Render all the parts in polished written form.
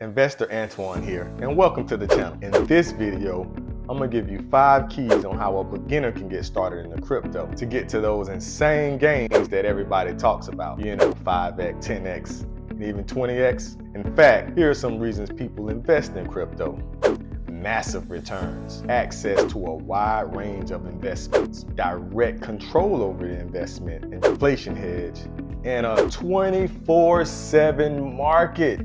Investor Antoine here, and welcome to the channel. In this video, I'm gonna give you 5 keys on how a beginner can get started in the crypto to get to those insane gains that everybody talks about. 5x, 10x, and even 20x. In fact, here are some reasons people invest in crypto. Massive returns, access to a wide range of investments, direct control over the investment, inflation hedge, and a 24/7 market.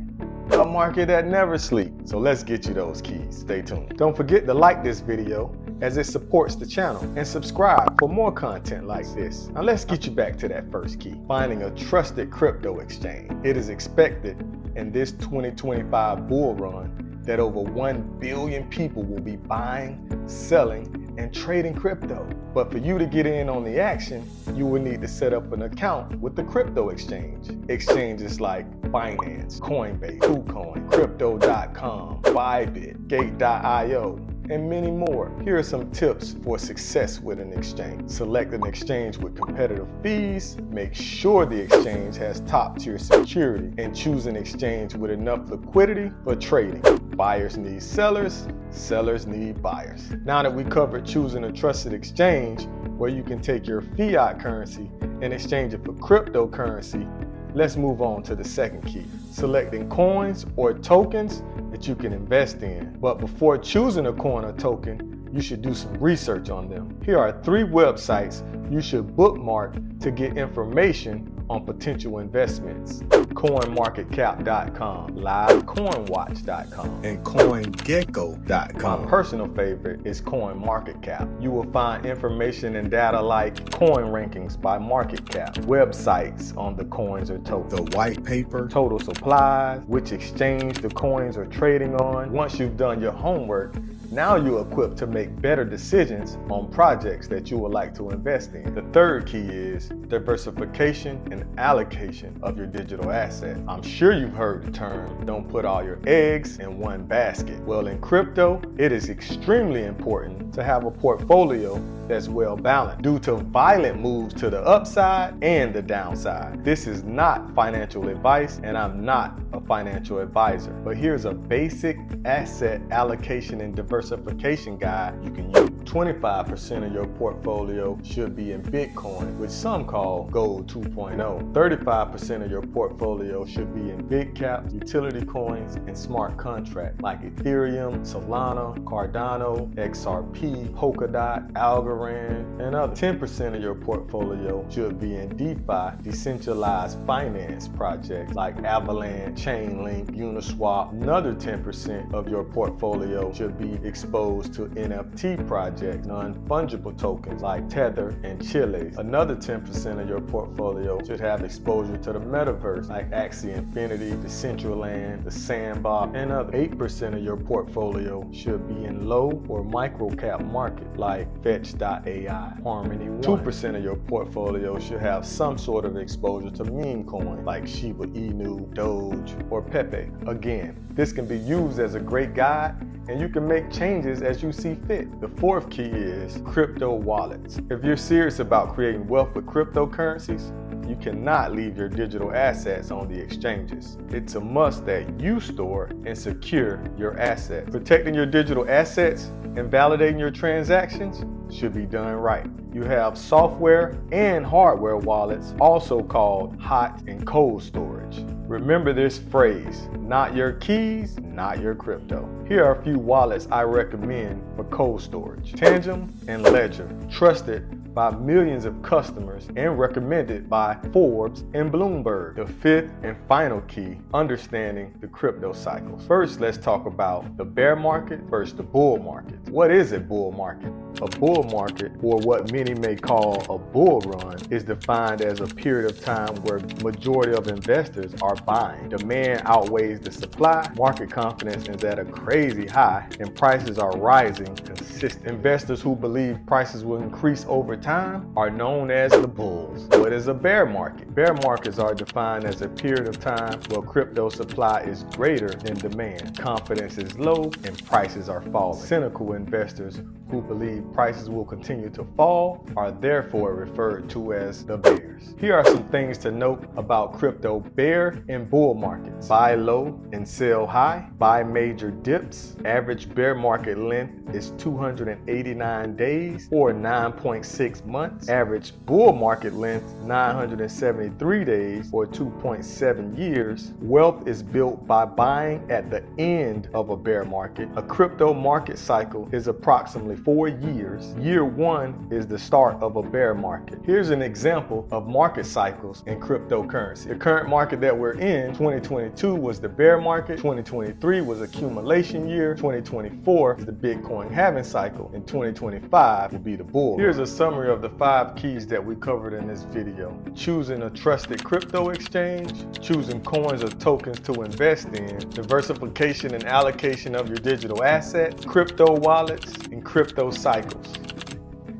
A market that never sleeps. So let's get you those keys. Stay tuned. Don't forget to like this video as it supports the channel, and subscribe for more content like this. Now let's get you back to that first key, finding a trusted crypto exchange. It is expected in this 2025 bull run that over 1 billion people will be buying, selling, and trading crypto. But for you to get in on the action, you will need to set up an account with the crypto exchange. Exchanges like Binance, Coinbase, KuCoin, Crypto.com, Bybit, Gate.io, and many more. Here are some tips for success with an exchange. Select an exchange with competitive fees. Make sure the exchange has top-tier security, and choose an exchange with enough liquidity for trading. Buyers need sellers, sellers need buyers. Now that we covered choosing a trusted exchange where you can take your fiat currency and exchange it for cryptocurrency, let's move on to the second key, selecting coins or tokens that you can invest in. But before choosing a coin or token, you should do some research on them. Here are 3 websites you should bookmark to get information on potential investments: CoinMarketCap.com, LiveCoinWatch.com, and CoinGecko.com. My personal favorite is CoinMarketCap. You will find information and data like coin rankings by market cap, websites on the coins or tokens, the white paper, total supplies, which exchange the coins are trading on. Once you've done your homework, now you're equipped to make better decisions on projects that you would like to invest in. The third key is diversification and allocation of your digital assets. I'm sure you've heard the term, don't put all your eggs in one basket. Well, in crypto, it is extremely important to have a portfolio that's well balanced due to violent moves to the upside and the downside. This is not financial advice, and I'm not a financial advisor, but here's a basic asset allocation and diversification guide you can use. 25% of your portfolio should be in Bitcoin, which some call Gold 2.0. 35% of your portfolio should be in big cap, utility coins, and smart contracts like Ethereum, Solana, Cardano, XRP, Polkadot, Algorand, and others. 10% of your portfolio should be in DeFi, decentralized finance projects like Avalanche, Chainlink, Uniswap. Another 10% of your portfolio should be exposed to NFT projects, non-fungible tokens like Tether and Chile. Another 10% of your portfolio should have exposure to the metaverse like Axie Infinity, Decentraland, the Sandbox, and others. 8% of your portfolio should be in low or micro cap market like Fetch.ai, Harmony One. 2% of your portfolio should have some sort of exposure to meme coins like Shiba Inu, Doge, or Pepe. Again, this can be used as a great guide, and you can make changes as you see fit. The fourth key is crypto wallets. If you're serious about creating wealth with cryptocurrencies, you cannot leave your digital assets on the exchanges. It's a must that you store and secure your assets. Protecting your digital assets and validating your transactions should be done right. You have software and hardware wallets, also called hot and cold storage. Remember this phrase, not your keys, not your crypto. Here are a few wallets I recommend for cold storage. Tangem and Ledger, trusted by millions of customers and recommended by Forbes and Bloomberg. The fifth and final key, understanding the crypto cycles. First, let's talk about the bear market versus the bull market. What is a bull market? A bull market, or what many may call a bull run, is defined as a period of time where majority of investors are buying. Demand outweighs the supply, market confidence is at a crazy high, and prices are rising consistently. Investors who believe prices will increase over time are known as the bulls. What is a bear market? Bear markets are defined as a period of time where crypto supply is greater than demand, confidence is low, and prices are falling. Cynical investors who believe prices will continue to fall are therefore referred to as the bears. years. Here are some things to note about crypto bear and bull markets. Buy low and sell high. Buy major dips. Average bear market length is 289 days or 9.6 months. Average bull market length 973 days or 2.7 years. Wealth is built by buying at the end of a bear market. A crypto market cycle is approximately 4 years. Year 1 is the start of a bear market. Here's an example of market cycles in cryptocurrency. The current market that we're in, 2022 was the bear market, 2023 was accumulation year, 2024 is the Bitcoin halving cycle, and 2025 will be the bull. Here's a summary of the 5 keys that we covered in this video. Choosing a trusted crypto exchange, choosing coins or tokens to invest in, diversification and allocation of your digital assets, crypto wallets, and crypto cycles.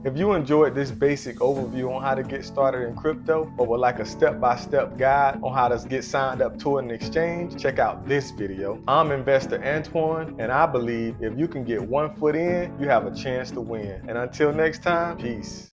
If you enjoyed this basic overview on how to get started in crypto, or would like a step-by-step guide on how to get signed up to an exchange, check out this video. I'm Investor Antoine, and I believe if you can get one foot in, you have a chance to win. And until next time, peace.